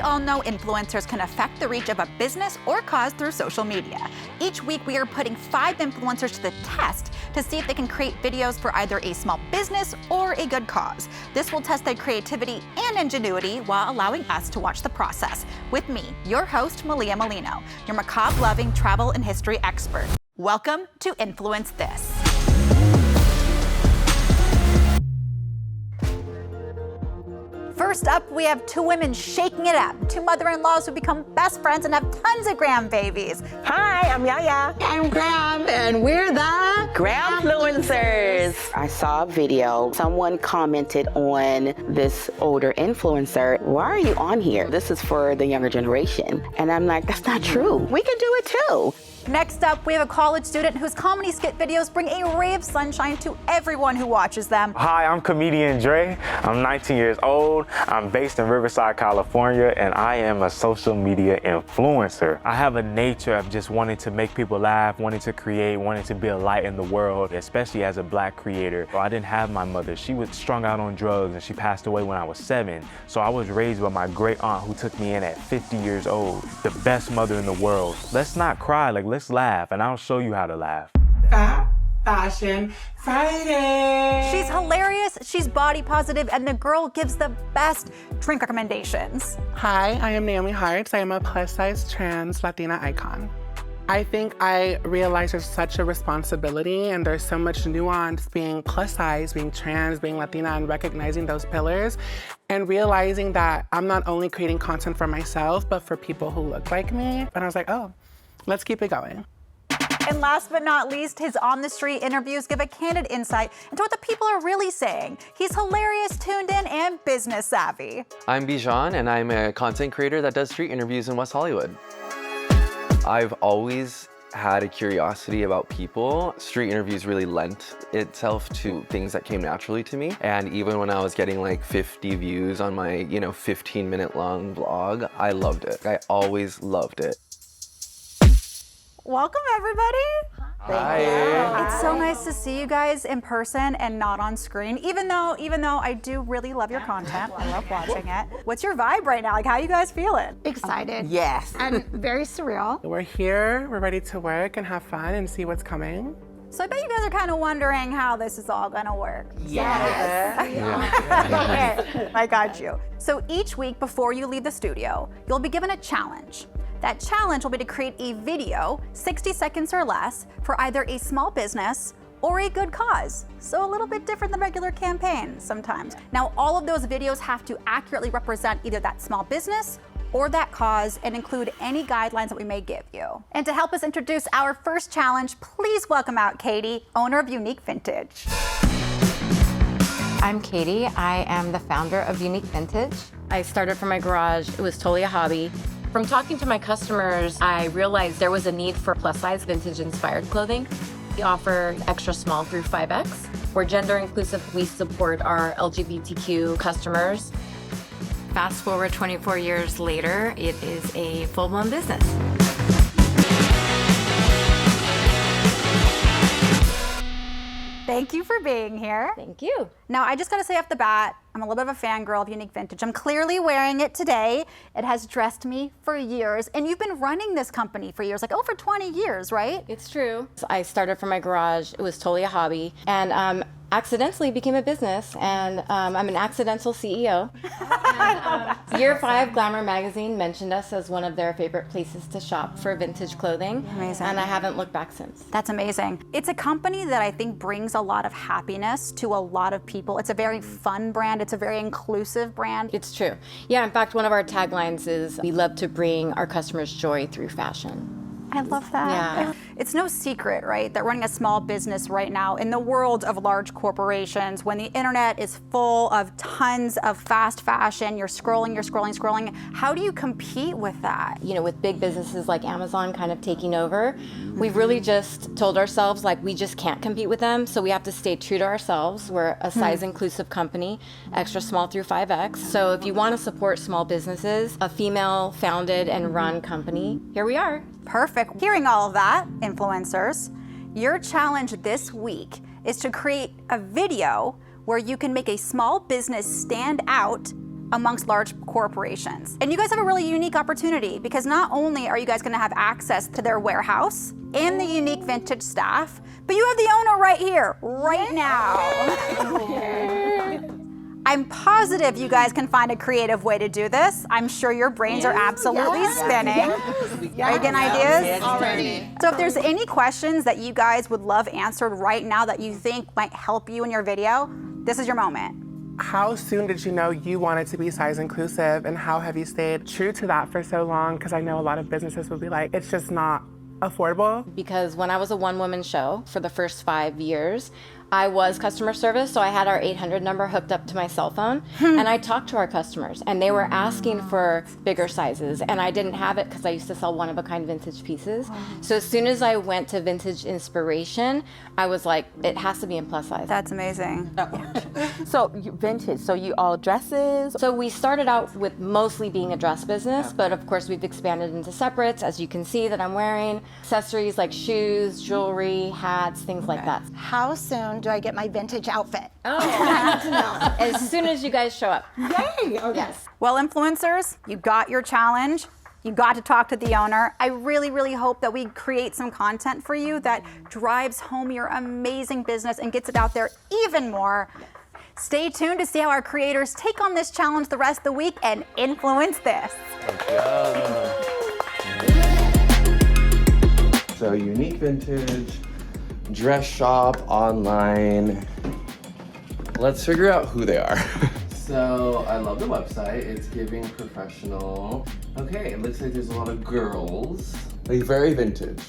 all know influencers can affect the reach of a business or cause through social media. Each week, we are putting 5 influencers to the test to see if they can create videos for either a small business or a good cause. This will test their creativity and ingenuity while allowing us to watch the process. With me, your host, Malia Miglino, your macabre-loving travel and history expert. Welcome to Influence This. First up, we have 2 women shaking it up. 2 mother-in-laws who become best friends and have tons of gram babies. Hi, I'm Yaya. I'm Graham, and we're the Gramfluencers. I saw a video. Someone commented on this older influencer, why are you on here? This is for the younger generation. And I'm like, that's not true. We can do it too. Next up, we have a college student whose comedy skit videos bring a ray of sunshine to everyone who watches them. Hi, I'm comedian Dre. I'm 19 years old. I'm based in Riverside, California, and I am a social media influencer. I have a nature of just wanting to make people laugh, wanting to create, wanting to be a light in the world, especially as a Black creator. I didn't have my mother. She was strung out on drugs and she passed away when I was 7. So I was raised by my great aunt who took me in at 50 years old. The best mother in the world. Let's not cry, let's laugh, and I'll show you how to laugh. Fashion Friday. She's hilarious, she's body positive, and the girl gives the best drink recommendations. Hi, I am Naomi Hearts. I am a plus-size trans Latina icon. I think I realize there's such a responsibility and there's so much nuance being plus-size, being trans, being Latina, and recognizing those pillars and realizing that I'm not only creating content for myself, but for people who look like me. And I was like, oh, let's keep it going. And last but not least, his on-the-street interviews give a candid insight into what the people are really saying. He's hilarious, tuned in, and business savvy. I'm Bijan, and I'm a content creator that does street interviews in West Hollywood. I've always had a curiosity about people. Street interviews really lent itself to things that came naturally to me. And even when I was getting like 50 views on my, 15-minute long vlog, I loved it. I always loved it. Welcome, everybody. Hi. It's so nice to see you guys in person and not on screen, even though I do really love your content. I love watching it. What's your vibe right now? How you guys feeling? Excited. Yes. And very surreal. We're here, we're ready to work and have fun and see what's coming. So I bet you guys are kind of wondering how this is all gonna work. Yes. Okay, I got you. So each week before you leave the studio, you'll be given a challenge. That challenge will be to create a video, 60 seconds or less, for either a small business or a good cause. So a little bit different than regular campaigns sometimes. Now, all of those videos have to accurately represent either that small business or that cause and include any guidelines that we may give you. And to help us introduce our first challenge, please welcome out Katie, owner of Unique Vintage. I'm Katie. I am the founder of Unique Vintage. I started from my garage. It was totally a hobby. From talking to my customers, I realized there was a need for plus-size vintage-inspired clothing. We offer extra small through 5X. We're gender inclusive. We support our LGBTQ customers. Fast forward 24 years later, it is a full-blown business. Thank you for being here. Thank you. Now, I just gotta say off the bat, I'm a little bit of a fangirl of Unique Vintage. I'm clearly wearing it today. It has dressed me for years, and you've been running this company for years, like over 20 years, right? It's true. I started from my garage. It was totally a hobby, and accidentally became a business, and I'm an accidental CEO. Year 5 Glamour magazine mentioned us as one of their favorite places to shop for vintage clothing. Amazing. And I haven't looked back since. That's amazing. It's a company that I think brings a lot of happiness to a lot of people. It's a very fun brand. It's a very inclusive brand. It's true. Yeah, in fact, one of our taglines is, we love to bring our customers joy through fashion. I love that. Yeah. It's no secret, right, that running a small business right now in the world of large corporations, when the internet is full of tons of fast fashion, you're scrolling. How do you compete with that? With big businesses like Amazon kind of taking over, we've really just told ourselves, we just can't compete with them, so we have to stay true to ourselves. We're a size-inclusive company, extra small through 5X. So if you want to support small businesses, a female-founded and run company, here we are. Perfect. Hearing all of that, influencers, your challenge this week is to create a video where you can make a small business stand out amongst large corporations. And you guys have a really unique opportunity because not only are you guys gonna have access to their warehouse and the unique vintage staff, but you have the owner right here, right now. I'm positive you guys can find a creative way to do this. I'm sure your brains are absolutely spinning. Are you getting ideas? Already. So if there's any questions that you guys would love answered right now that you think might help you in your video, this is your moment. How soon did you know you wanted to be size inclusive, and how have you stayed true to that for so long? Because I know a lot of businesses would be like, it's just not affordable. Because when I was a one-woman show for the first 5 years, I was customer service, so I had our 800 number hooked up to my cell phone, and I talked to our customers, and they were asking for bigger sizes, and I didn't have it because I used to sell one-of-a-kind vintage pieces. So as soon as I went to Vintage Inspiration, I was like, it has to be in plus size. That's amazing. So vintage, so you all dresses? So we started out with mostly being a dress business, but of course we've expanded into separates, as you can see that I'm wearing, accessories like shoes, jewelry, hats, things like that. How soon do I get my vintage outfit? As soon as you guys show up. Yay! Okay. Yes. Well, influencers, you got your challenge. You got to talk to the owner. I really, really hope that we create some content for you that drives home your amazing business and gets it out there even more. Stay tuned to see how our creators take on this challenge the rest of the week and influence this. So unique vintage, dress shop, online. Let's figure out who they are. So I love the website. It's giving professional. Okay, it looks like there's a lot of girls. Like very vintage.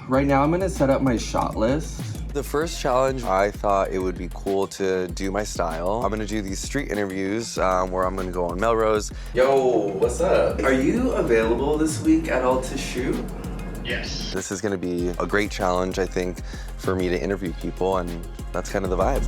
Right now I'm gonna set up my shot list. The first challenge, I thought it would be cool to do my style. I'm gonna do these street interviews where I'm gonna go on Melrose. Yo, what's up? Are you available this week at all to shoot? Yes. This is gonna be a great challenge, I think, for me to interview people, and that's kind of the vibe.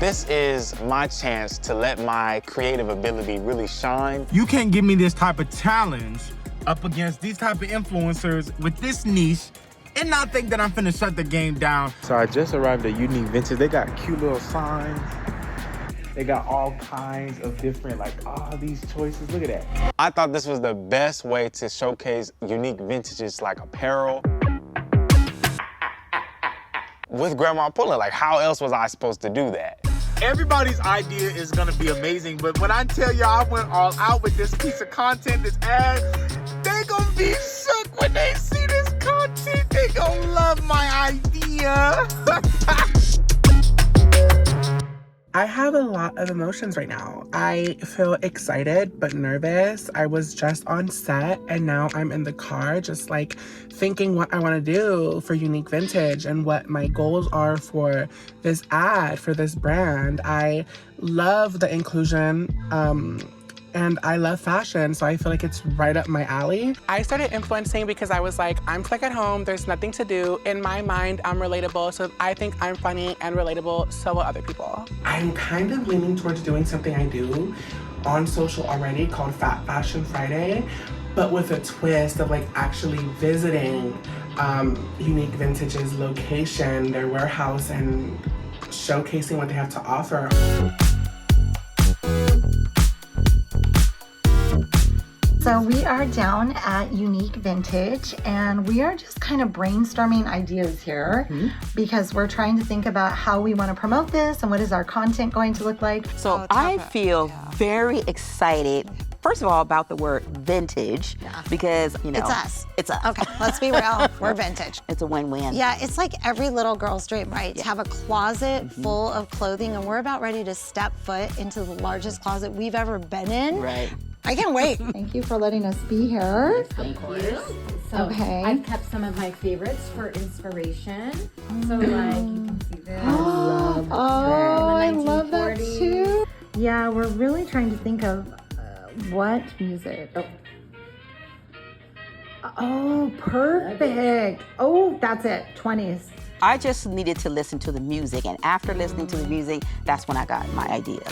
This is my chance to let my creative ability really shine. You can't give me this type of challenge up against these type of influencers with this niche and not think that I'm finna shut the game down. So I just arrived at Unique Vintage. They got cute little signs. They got all kinds of different, like, these choices. Look at that. I thought this was the best way to showcase unique vintages like apparel. With Grandma Pullen, like how else was I supposed to do that? Everybody's idea is gonna be amazing, but when I tell y'all I went all out with this piece of content, this ad, they gonna be shook when they see this content. They gonna love my idea. I have a lot of emotions right now. I feel excited but nervous. I was just on set and now I'm in the car just like thinking what I want to do for Unique Vintage and what my goals are for this ad, for this brand. I love the inclusion and I love fashion, so I feel like it's right up my alley. I started influencing because I was like, I'm stuck at home, there's nothing to do. In my mind, I'm relatable, so I think I'm funny and relatable, so will other people. I'm kind of leaning towards doing something I do on social already called Fat Fashion Friday, but with a twist of like actually visiting Unique Vintage's location, their warehouse, and showcasing what they have to offer. So we are down at Unique Vintage and we are just kind of brainstorming ideas here because we're trying to think about how we want to promote this and what is our content going to look like. So I feel very excited, first of all, about the word vintage because, you know. It's us. It's us. Okay, let's be real. We're vintage. It's a win-win. Yeah, it's like every little girl's dream, right? To have a closet full of clothing, and we're about ready to step foot into the largest closet we've ever been in. Right. I can't wait. Thank you for letting us be here. Thank you. So Okay. I've kept some of my favorites for inspiration. So like you can see this. I love that too. Yeah, we're really trying to think of what music. Oh, perfect. Oh, that's it, 20s. I just needed to listen to the music, and after listening to the music, that's when I got my ideas.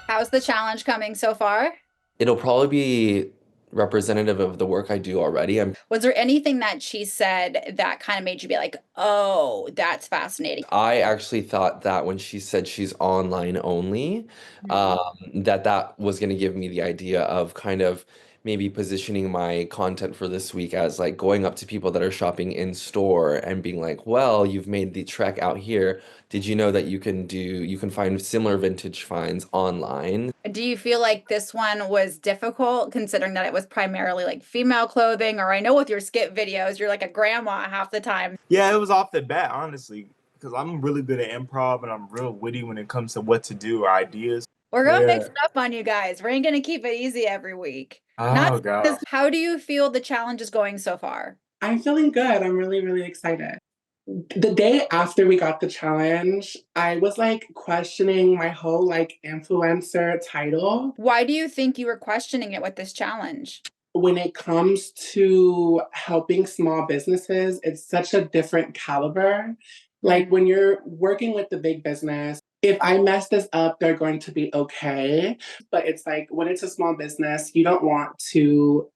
How's the challenge coming so far? It'll probably be representative of the work I do already. Was there anything that she said that kind of made you be like, oh, that's fascinating? I actually thought that when she said she's online only, that was going to give me the idea of kind of maybe positioning my content for this week as like going up to people that are shopping in store and being like, well, you've made the trek out here. Did you know that you can find similar vintage finds online? Do you feel like this one was difficult considering that it was primarily like female clothing? Or I know with your skit videos, you're like a grandma half the time. Yeah, it was off the bat, honestly, because I'm really good at improv and I'm real witty when it comes to what to do or ideas. We're going to mix it up on you guys. We ain't going to keep it easy every week. Oh, God. How do you feel the challenge is going so far? I'm feeling good. I'm really, really excited. The day after we got the challenge, I was like questioning my whole like influencer title. Why do you think you were questioning it with this challenge? When it comes to helping small businesses, it's such a different caliber. Like when you're working with the big business, if I mess this up, they're going to be okay. But it's like when it's a small business, you don't want to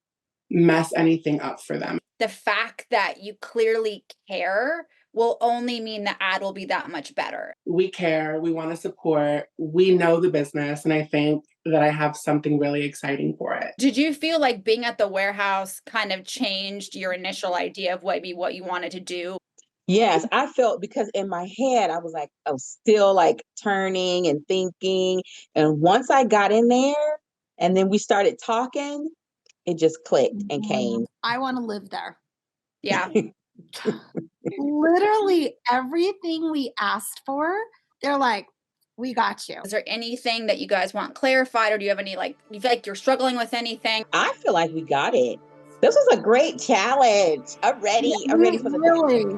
mess anything up for them. The fact that you clearly care will only mean the ad will be that much better. We care, we want to support, we know the business, and I think that I have something really exciting for it. Did you feel like being at the warehouse kind of changed your initial idea of what you wanted to do? Yes, I felt, because in my head, I was still like turning and thinking. And once I got in there and then we started talking, it just clicked and came. I want to live there. Yeah. Literally everything we asked for, they're like, we got you. Is there anything that you guys want clarified, or do you have any, you feel like you're struggling with anything? I feel like we got it. This was a great challenge. I'm ready. I'm ready for the really.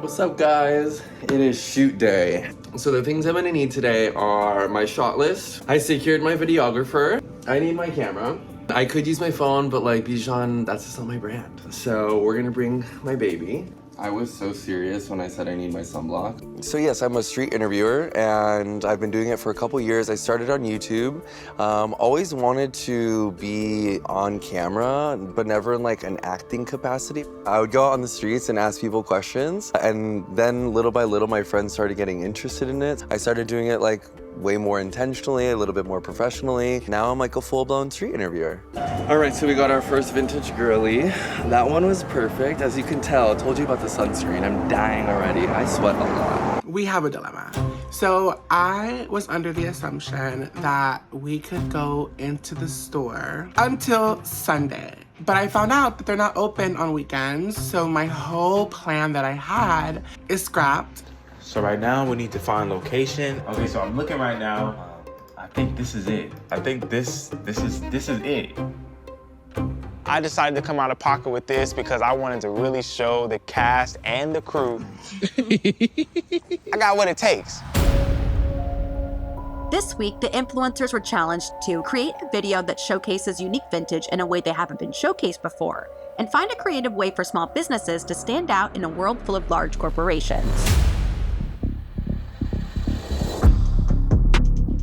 What's up, guys? It is shoot day. So the things I'm gonna need today are my shot list. I secured my videographer. I need my camera. I could use my phone, but like Bijan, that's just not my brand. So we're gonna bring my baby. I was so serious when I said I need my sunblock. So yes, I'm a street interviewer and I've been doing it for a couple years. I started on YouTube. Always wanted to be on camera, but never in like an acting capacity. I would go out on the streets and ask people questions. And then little by little, my friends started getting interested in it. I started doing it like way more intentionally, a little bit more professionally. Now I'm like a full-blown street interviewer. All right, so we got our first vintage girly. That one was perfect. As you can tell, I told you about the sunscreen. I'm dying already. I sweat a lot. We have a dilemma. So I was under the assumption that we could go into the store until Sunday. But I found out that they're not open on weekends, so my whole plan that I had is scrapped. So right now we need to find location. Okay, so I'm looking right now. I think this is it. I think this is it. I decided to come out of pocket with this because I wanted to really show the cast and the crew I got what it takes. This week, the influencers were challenged to create a video that showcases unique vintage in a way they haven't been showcased before, and find a creative way for small businesses to stand out in a world full of large corporations.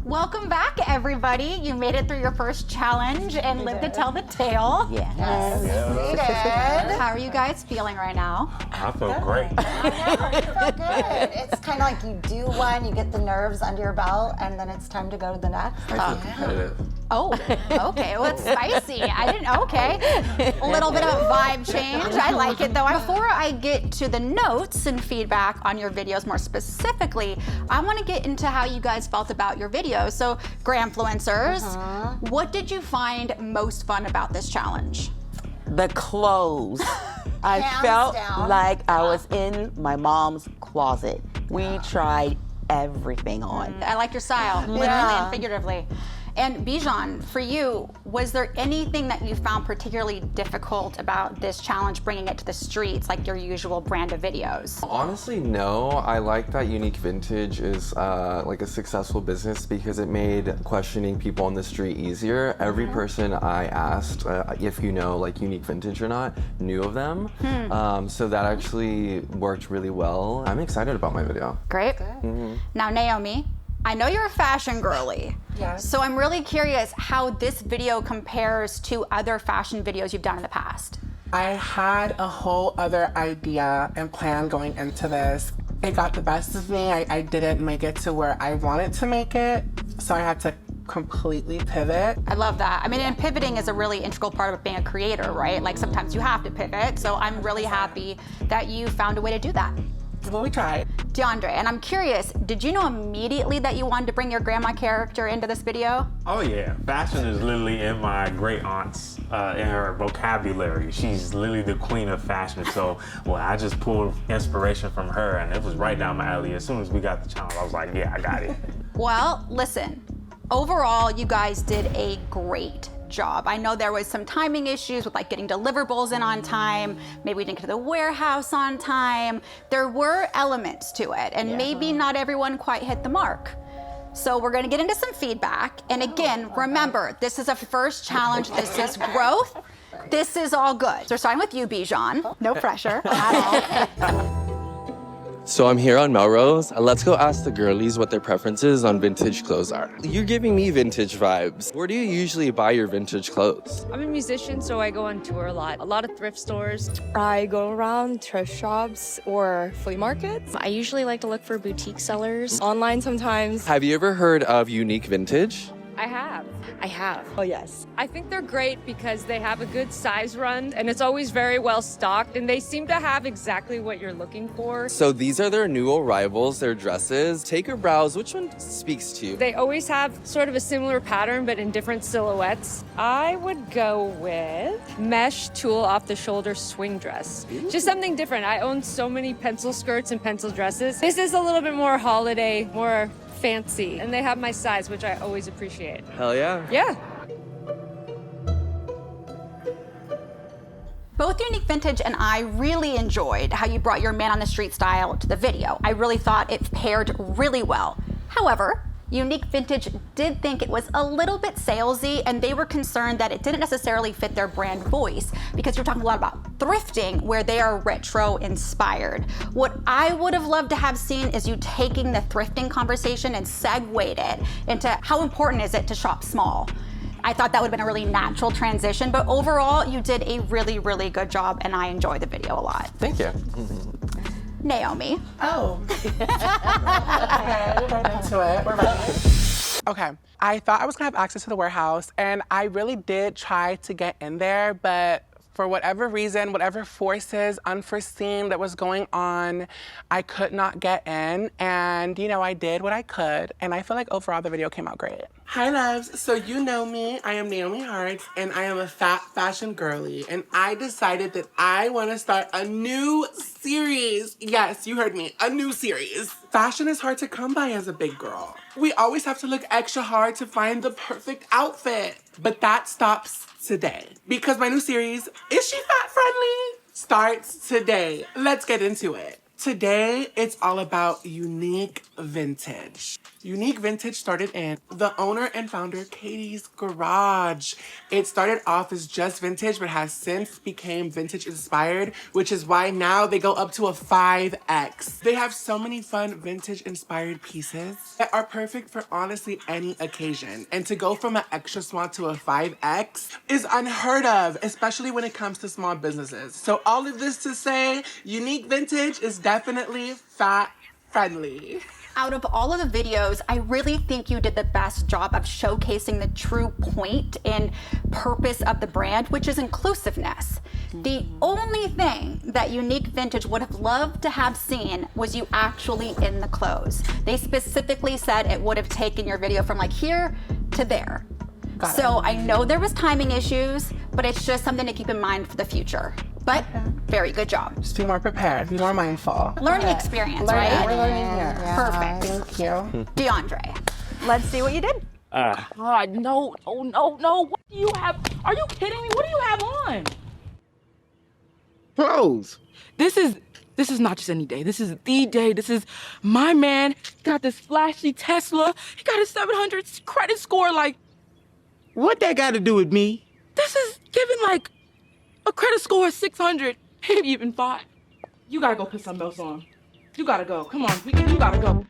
Welcome back, everybody. You made it through your first challenge and lived to tell the tale. Yes. You did. How are you guys feeling right now? I feel great. I feel good. It's kind of like you do one, you get the nerves under your belt, and then it's time to go to the next. I feel competitive. Oh, okay. Well, it's spicy. I didn't. Okay. A little bit of a vibe change. I like it, though. Before I get to the notes and feedback on your videos more specifically, I want to get into how you guys felt about your videos. So, Grandfluencers, what did you find most fun about this challenge? The clothes. I Hands felt down. like I was in my mom's closet. We tried everything on. I like your style, literally and figuratively. And Bijan, for you, was there anything that you found particularly difficult about this challenge, bringing it to the streets, like your usual brand of videos? Honestly, no. I like that Unique Vintage is like a successful business because it made questioning people on the street easier. Every person I asked, if you know like Unique Vintage or not, knew of them. So that actually worked really well. I'm excited about my video. Great. Now, Naomi, I know you're a fashion girly. Yes. So I'm really curious how this video compares to other fashion videos you've done in the past. I had a whole other idea and plan going into this. It got the best of me. I didn't make it to where I wanted to make it, so I had to completely pivot. I love that. I mean, and pivoting is a really integral part of being a creator, right? Like sometimes you have to pivot, so I'm really happy that you found a way to do that. Well, we tried. DeAndre, and I'm curious, did you know immediately that you wanted to bring your grandma character into this video? Oh yeah, fashion is literally in my great aunt's, in her vocabulary. She's literally the queen of fashion. So, well, I just pulled inspiration from her and it was right down my alley. As soon as we got the challenge, I was like, yeah, I got it. Well, listen, overall, you guys did a great job. I know there was some timing issues with like getting deliverables in on time, maybe we didn't get to the warehouse on time. There were elements to it, and maybe not everyone quite hit the mark. So we're gonna get into some feedback. And again, remember, this is a first challenge, this is growth, this is all good. So starting with you, Bijan, no pressure at all. So I'm here on Melrose. Let's go ask the girlies what their preferences on vintage clothes are. You're giving me vintage vibes. Where do you usually buy your vintage clothes? I'm a musician, so I go on tour a lot of thrift stores. I go around thrift shops or flea markets. I usually like to look for boutique sellers, online sometimes. Have you ever heard of Unique Vintage? I have. Oh, yes. I think they're great because they have a good size run and it's always very well stocked and they seem to have exactly what you're looking for. So these are their new arrivals, their dresses. Take a browse. Which one speaks to you? They always have sort of a similar pattern but in different silhouettes. I would go with mesh tulle off the shoulder swing dress. Just something different. I own so many pencil skirts and pencil dresses. This is a little bit more holiday, more fancy, and they have my size, which I always appreciate. Hell yeah. Yeah. Both Unique Vintage and I really enjoyed how you brought your man on the street style to the video. I really thought it paired really well. However, Unique Vintage did think it was a little bit salesy, and they were concerned that it didn't necessarily fit their brand voice because you're talking a lot about thrifting where they are retro inspired. What I would have loved to have seen is you taking the thrifting conversation and segued it into how important is it to shop small. I thought that would have been a really natural transition, but overall you did a really, really good job and I enjoyed the video a lot. Thank you. Naomi. Oh. Okay, we're right into it. We're right. Okay, I thought I was gonna have access to the warehouse, and I really did try to get in there, but for whatever reason, whatever forces, unforeseen that was going on, I could not get in, and you know, I did what I could, and I feel like overall the video came out great. Hi loves, so you know me, I am Naomi Hearts, and I am a fat fashion girly, and I decided that I want to start a new series. Yes, you heard me, a new series. Fashion is hard to come by as a big girl. We always have to look extra hard to find the perfect outfit, but that stops today because my new series, Is She Fat Friendly? Starts today. Let's get into it. Today, it's all about Unique Vintage. Unique Vintage started in the owner and founder Katie's garage. It started off as just vintage, but has since became vintage inspired, which is why now they go up to a 5X. They have so many fun vintage inspired pieces that are perfect for honestly any occasion. And to go from an extra small to a 5X is unheard of, especially when it comes to small businesses. So all of this to say, Unique Vintage is definitely fat friendly. Out of all of the videos, I really think you did the best job of showcasing the true point and purpose of the brand, which is inclusiveness. The only thing that Unique Vintage would have loved to have seen was you actually in the clothes. They specifically said it would have taken your video from like here to there. So I know there was timing issues, but it's just something to keep in mind for the future. But very good job. Just be more prepared, be more mindful. Learning experience, right? We're learning here. Perfect. Thank you. DeAndre, let's see what you did. God, no. What do you have? Are you kidding me? What do you have on? Clothes. This is not just any day. This is the day. This is my man. Got this flashy Tesla. He got a 700 credit score. Like, What that got to do with me? this is giving like a credit score of 600, maybe even 5. You gotta go put something else on. You gotta go. Come on, you gotta go.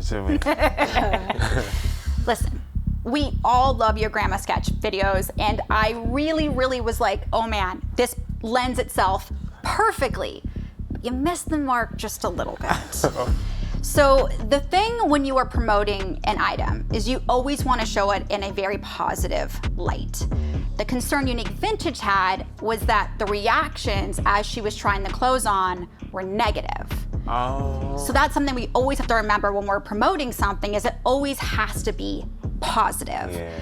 to me. Listen, we all love your grandma sketch videos, and I really, really was like, oh man, this lends itself perfectly. You missed the mark just a little bit. So the thing when you are promoting an item is you always want to show it in a very positive light. The concern Unique Vintage had was that the reactions as she was trying the clothes on were negative. Oh. So that's something we always have to remember when we're promoting something, is it always has to be positive. Yeah.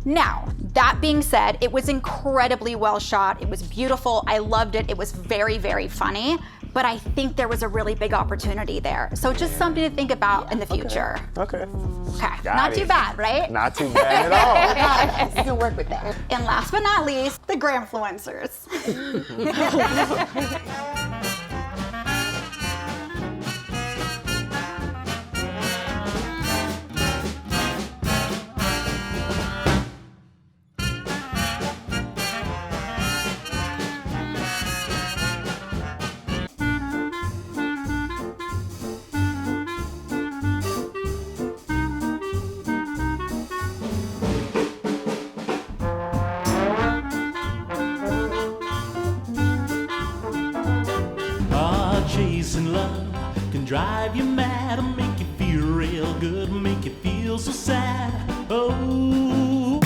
Now, that being said, it was incredibly well shot. It was beautiful. I loved it. It was very, very funny. But I think there was a really big opportunity there. So just something to think about in the future. Okay. Okay. Got Not it. too bad, right? Not too bad at all. You can work with that. And last but not least, the Gramfluencers. Chasing love can drive you mad and make you feel real good, make you feel so sad. Oh,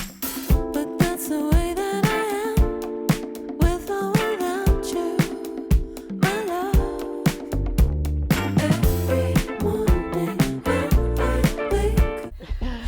but that's the way that I am, with or without you, my love. Every morning when I wake.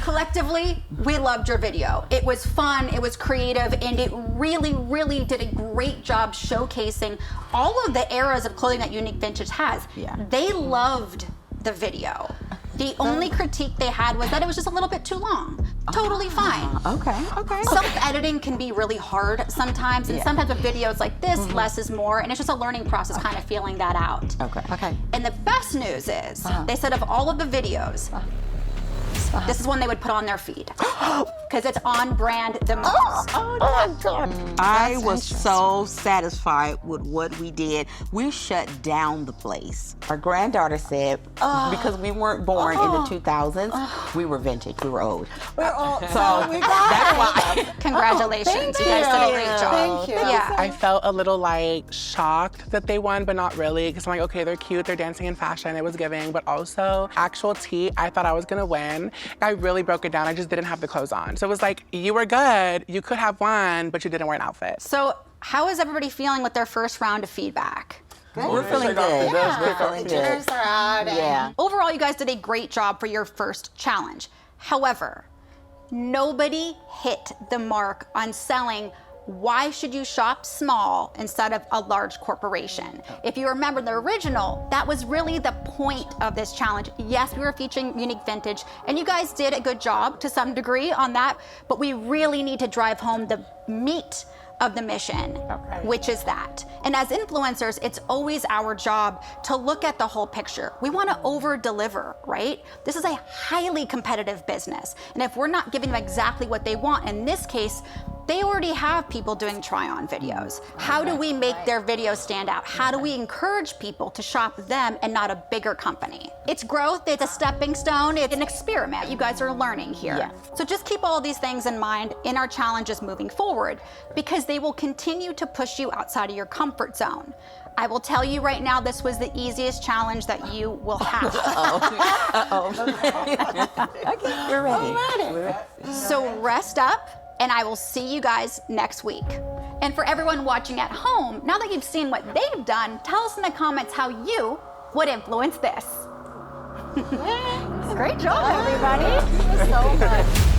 Collectively, we loved your video. It was fun, it was creative, and it really, really did a great job showcasing all of the eras of clothing that Unique Vintage has. Yeah. They loved the video. The only critique they had was that it was just a little bit too long. Totally fine. Okay. Self-editing can be really hard sometimes, and sometimes with videos like this, less is more, and it's just a learning process kind of feeling that out. Okay. And the best news is, they said of all of the videos, this is one they would put on their feed. Because it's on brand the most. Oh my God. I was so satisfied with what we did. We shut down the place. Our granddaughter said, because we weren't born in the 2000s, we were vintage, we were old. We're all So we got that's it. why. Congratulations, you guys did a great job. Thank you. Yeah. I felt a little like shocked that they won, but not really, because I'm like, okay, they're cute, they're dancing in fashion, it was giving, but also actual tea, I thought I was gonna win. I really broke it down, I just didn't have the clothes on. So it was like, you were good, you could have won, but you didn't wear an outfit. So how is everybody feeling with their first round of feedback? We're feeling good. We're feeling good. Jitters are out. Yeah. Overall, you guys did a great job for your first challenge. However, nobody hit the mark on selling why should you shop small instead of a large corporation. If you remember the original, that was really the point of this challenge. Yes, we were featuring Unique Vintage, and you guys did a good job to some degree on that, but we really need to drive home the meat of the mission, which is that. And as influencers, it's always our job to look at the whole picture. We want to over-deliver, right? This is a highly competitive business. And if we're not giving them exactly what they want, in this case, they already have people doing try-on videos. How do we make their videos stand out? How do we encourage people to shop them and not a bigger company? It's growth, it's a stepping stone, it's an experiment. You guys are learning here. Yeah. So just keep all these things in mind in our challenges moving forward, because they will continue to push you outside of your comfort zone. I will tell you right now, this was the easiest challenge that you will have. Okay, we're ready. So rest up, and I will see you guys next week. And for everyone watching at home, now that you've seen what they've done, tell us in the comments how you would influence this. Great job, everybody. Thank you so much.